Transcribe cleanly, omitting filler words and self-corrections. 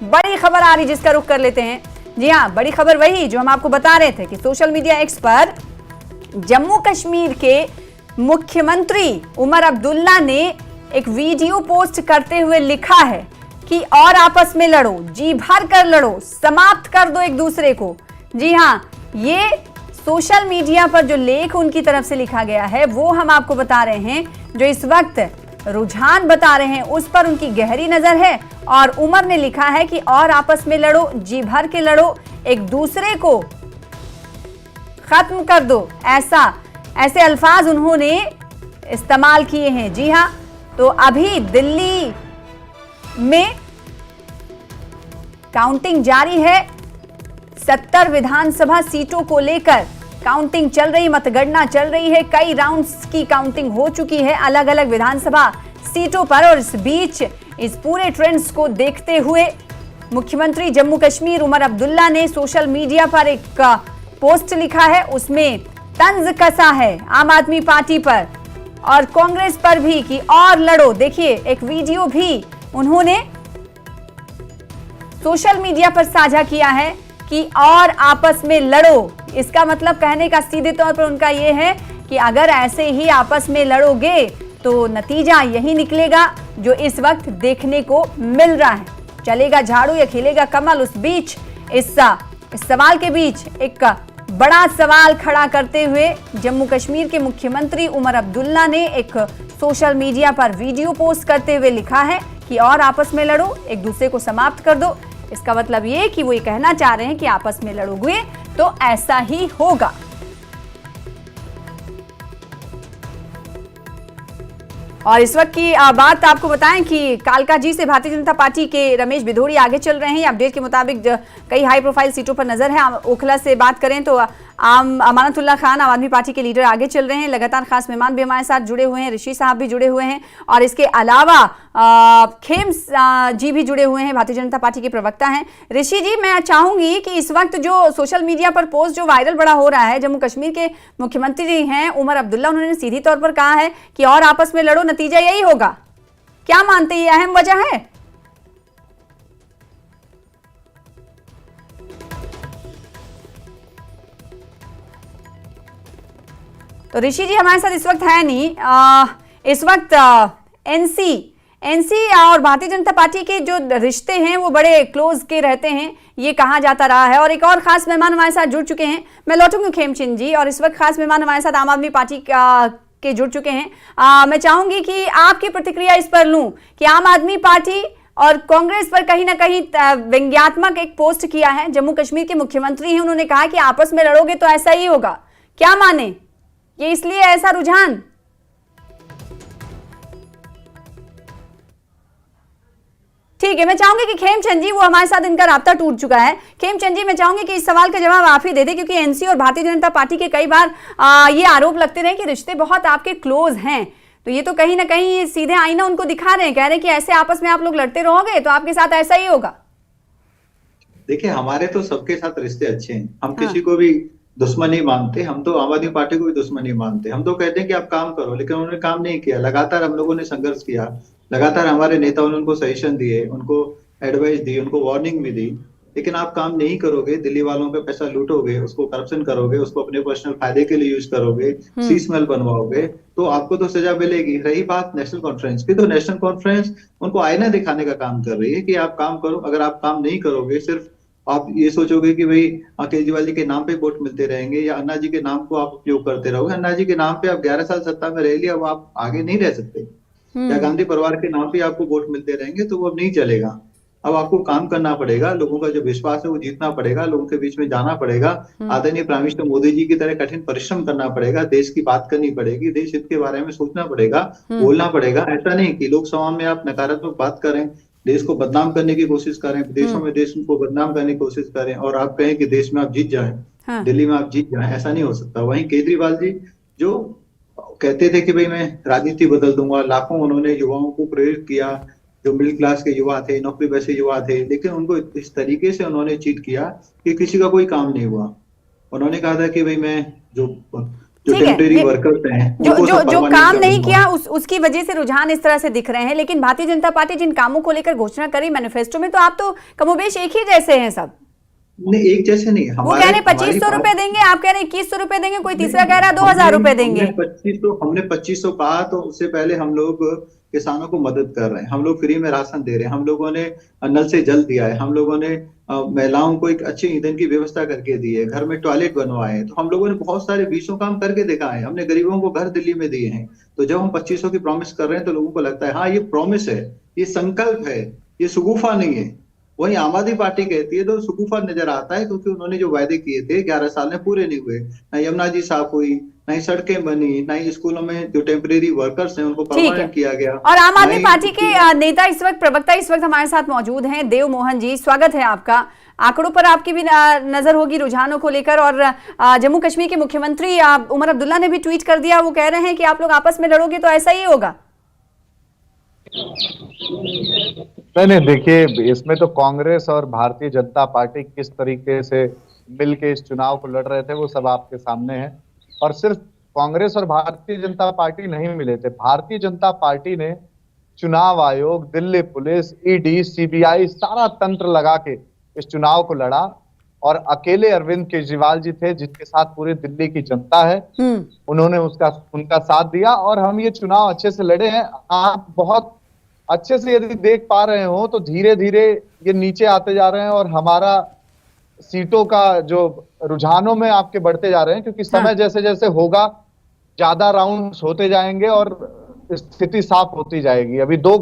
बड़ी खबर आ रही जिसका रुख कर लेते हैं। जी हाँ, बड़ी खबर वही जो हम आपको बता रहे थे कि सोशल मीडिया एक्स पर जम्मू कश्मीर के मुख्यमंत्री उमर अब्दुल्ला ने एक वीडियो पोस्ट करते हुए लिखा है कि और आपस में लड़ो, जी भर कर लड़ो, समाप्त कर दो एक दूसरे को। जी हाँ, ये सोशल मीडिया पर जो लेख उनकी तरफ से लिखा गया है वो हम आपको बता रहे हैं, जो इस वक्त रुझान बता रहे हैं उस पर उनकी गहरी नजर है। और उमर ने लिखा है कि और आपस में लड़ो, जी भर के लड़ो, एक दूसरे को खत्म कर दो, ऐसे अल्फाज उन्होंने इस्तेमाल किए हैं। जी हाँ, तो अभी दिल्ली में काउंटिंग जारी है। 70 विधानसभा सीटों को लेकर काउंटिंग चल रही, मतगणना चल रही है। कई राउंड्स की काउंटिंग हो चुकी है अलग अलग विधानसभा सीटों पर। और इस बीच इस पूरे ट्रेंड्स को देखते हुए मुख्यमंत्री जम्मू कश्मीर उमर अब्दुल्ला ने सोशल मीडिया पर एक पोस्ट लिखा है। उसमें तंज कसा है आम आदमी पार्टी पर और कांग्रेस पर भी कि और लड़ो। देखिए, एक वीडियो भी उन्होंने सोशल मीडिया पर साझा किया है कि और आपस में लड़ो। इसका मतलब कहने का सीधे तौर पर उनका यह है कि अगर ऐसे ही आपस में लड़ोगे तो नतीजा यही निकलेगा जो इस वक्त देखने को मिल रहा है। चलेगा झाड़ू या खिलेगा कमल। उस बीच इस सवाल के बीच एक बड़ा सवाल खड़ा करते हुए जम्मू कश्मीर के मुख्यमंत्री उमर अब्दुल्ला ने एक सोशल मीडिया पर वीडियो पोस्ट करते हुए लिखा है कि और आपस में लड़ो, एक दूसरे को समाप्त कर दो। इसका मतलब ये कि वो ये कहना चाह रहे हैं कि आपस में लड़ोगे तो ऐसा ही होगा। और इस वक्त की बात आपको बताएं कि कालकाजी से भारतीय जनता पार्टी के रमेश बिधोड़ी आगे चल रहे हैं। अपडेट के मुताबिक कई हाई प्रोफाइल सीटों पर नजर है। ओखला से बात करें तो अमानतुल्लाह खान आम आदमी पार्टी के लीडर आगे चल रहे हैं। लगातार खास मेहमान भी हमारे साथ जुड़े हुए हैं, ऋषि साहब भी जुड़े हुए हैं और इसके अलावा खेम जी भी जुड़े हुए हैं, भारतीय जनता पार्टी के प्रवक्ता हैं। ऋषि जी, मैं चाहूंगी कि इस वक्त जो सोशल मीडिया पर पोस्ट जो वायरल बड़ा हो रहा है, जम्मू कश्मीर के मुख्यमंत्री हैं उमर अब्दुल्ला, उन्होंने सीधी तौर पर कहा है कि और आपस में लड़ो, नतीजा यही होगा। क्या मानते हैं, ये अहम वजह है? तो ऋषि जी हमारे साथ इस वक्त है नहीं। इस वक्त एनसी और भारतीय जनता पार्टी के जो रिश्ते हैं वो बड़े क्लोज के रहते हैं, ये कहा जाता रहा है। और एक और खास मेहमान हमारे साथ जुड़ चुके हैं, मैं लौटूंगी खेमचंद जी। और इस वक्त खास मेहमान हमारे साथ आम आदमी पार्टी के जुड़ चुके हैं। मैं चाहूंगी कि आपकी प्रतिक्रिया इस पर लूं कि आम आदमी पार्टी और कांग्रेस पर कहीं ना कहीं व्यंग्यात्मक एक पोस्ट किया है। जम्मू कश्मीर के मुख्यमंत्री हैं, उन्होंने कहा कि आपस में लड़ोगे तो ऐसा ही होगा। क्या माने, ये इसलिए ऐसा रुझान? ठीक है, मैं चाहूंगी कि खेमचंद जी, वो हमारे साथ इनका राब्ता टूट चुका है। खेमचंद जी, मैं चाहूंगी कि इस सवाल का जवाब आप ही दे दें, क्योंकि एनसी और भारतीय जनता पार्टी के कई बार ये आरोप लगते रहे कि रिश्ते बहुत आपके क्लोज हैं। तो ये तो कहीं ना कहीं सीधे आईना उनको दिखा रहे हैं, कह रहे हैं कि ऐसे आपस में आप लोग लड़ते रहोगे तो आपके साथ ऐसा ही होगा। देखिए, हमारे तो सबके साथ रिश्ते अच्छे हैं, हम किसी को भी दुश्मन नहीं मानते। हम तो आम आदमी पार्टी को भी दुश्मन नहीं मानते। हम तो कहते हैं कि आप काम करो, लेकिन उन्होंने काम नहीं किया। लगातार हम लोगों ने संघर्ष किया, लगातार हमारे नेताओं ने उनको सजेशन दिए, उनको एडवाइस दी, उनको वार्निंग भी दी। लेकिन आप काम नहीं करोगे, दिल्ली वालों का पैसा लूटोगे, उसको करप्शन करोगे, उसको अपने पर्सनल फायदे के लिए यूज करोगे, शीशमहल बनवाओगे, तो आपको तो सजा मिलेगी। रही बात नेशनल कॉन्फ्रेंस की, तो नेशनल कॉन्फ्रेंस उनको आईना दिखाने का काम कर रही है कि आप काम करो। अगर आप काम नहीं करोगे, सिर्फ आप ये सोचोगे कि भाई केजरीवाल जी के नाम पे वोट मिलते रहेंगे या अन्ना जी के नाम को आप उपयोग करते रहोगे। अन्ना जी के नाम पे आप 11 साल सत्ता में रह लिया, अब आप आगे नहीं रह सकते। या गांधी परिवार के नाम पे आपको वोट मिलते रहेंगे तो वो अब नहीं चलेगा। अब आपको काम करना पड़ेगा, लोगों का जो विश्वास है वो जीतना पड़ेगा, लोगों के बीच में जाना पड़ेगा, आदरणीय प्राइम मिनिस्टर मोदी जी की तरह कठिन परिश्रम करना पड़ेगा, देश की बात करनी पड़ेगी, देश हित के बारे में सोचना पड़ेगा, बोलना पड़ेगा। ऐसा नहीं कि लोकसभा में आप नकारात्मक बात करें, देश को बदनाम करने की कोशिश करें, विदेशों में देश को बदनाम करने की कोशिश करें और आप कहें कि देश में आप जीत जाएं, दिल्ली में आप जीत जाएं, ऐसा नहीं हो सकता। वहीं केजरीवाल जी जो कहते थे कि भाई मैं राजनीति बदल दूंगा, लाखों उन्होंने युवाओं को प्रेरित किया, जो मिडिल क्लास के युवा थे, नौकरी पेशे युवा थे, लेकिन उनको इस तरीके से उन्होंने चीट किया कि किसी का कोई काम नहीं हुआ। उन्होंने कहा था कि भाई मैं जो जो ठीक है, टेम्परेरी ये वर्कर्स हैं जो उनको जो सब जो परमानेंट काम करना नहीं है। किया उसकी वजह से रुझान इस तरह से दिख रहे हैं, लेकिन भारतीय जनता पार्टी जिन कामों को लेकर घोषणा करी मैनिफेस्टो में, तो आप तो कमोबेश एक ही जैसे हैं सब। नहीं, एक जैसे नहीं, वो कह रहे हमारी 2500 रुपए बात देंगे, आप कह रहे 2100 रुपए देंगे, कोई तीसरा नहीं, कह रहा है 2000 रुपए देंगे। हमने 2500 कहा, तो उससे पहले हम लोग किसानों को मदद कर रहे हैं, हम लोग फ्री में राशन दे रहे हैं, हम लोगों ने नल से जल दिया है, हम लोगों ने महिलाओं को एक अच्छे ईंधन की व्यवस्था करके दी है, घर में टॉयलेट बनवाए हैं। तो हम लोगों ने बहुत सारे 20 काम करके देखा है, हमने गरीबों को घर दिल्ली में दिए हैं। तो जब हम 2500 की प्रॉमिस कर रहे हैं तो लोगों को लगता है हाँ ये प्रॉमिस है, ये संकल्प है, ये शगुफा नहीं है। वहीं आम आदमी पार्टी कहती है तो शगुफा नजर आता है, क्योंकि उन्होंने जो वायदे किए थे 11 साल में पूरे नहीं हुए। ना यमुना जी साफ हुई, ना ही सड़कें बनी, ना ही स्कूलों में जो टेम्परेरी वर्कर्स हैं उनको ठीक है, परमानेंट किया गया। और आम आदमी ना ही पार्टी के नेता इस वक्त, प्रवक्ता इस वक्त हमारे साथ मौजूद हैं, देव मोहन जी, स्वागत है आपका। आंकड़ों पर आपकी भी नजर होगी रुझानों को लेकर, और जम्मू कश्मीर के मुख्यमंत्री उमर अब्दुल्ला ने भी ट्वीट कर दिया, वो कह रहे हैं कि आप लोग आपस में लड़ोगे तो ऐसा ही होगा। नहीं, देखिए, इसमें तो कांग्रेस और भारतीय जनता पार्टी किस तरीके से मिलके इस चुनाव को लड़ रहे थे वो सब आपके सामने है। और सिर्फ कांग्रेस और भारतीय जनता पार्टी नहीं मिले थे, भारतीय जनता पार्टी ने चुनाव आयोग, दिल्ली पुलिस, ईडी, सीबीआई सारा तंत्र लगा के इस चुनाव को लड़ा। और अकेले अरविंद केजरीवाल जी थे जिनके साथ पूरी दिल्ली की जनता है, उन्होंने उनका साथ दिया और हम ये चुनाव अच्छे से लड़े हैं। आप बहुत अच्छे से यदि देख पा रहे हो तो धीरे धीरे ये नीचे आते जा रहे हैं और हमारा सीटों का जो रुझानों में आपके बढ़ते जा रहे हैं, क्योंकि समय जैसे जैसे होगा ज्यादा राउंड्स होते जाएंगे और स्थिति साफ होती जाएगी। अभी 2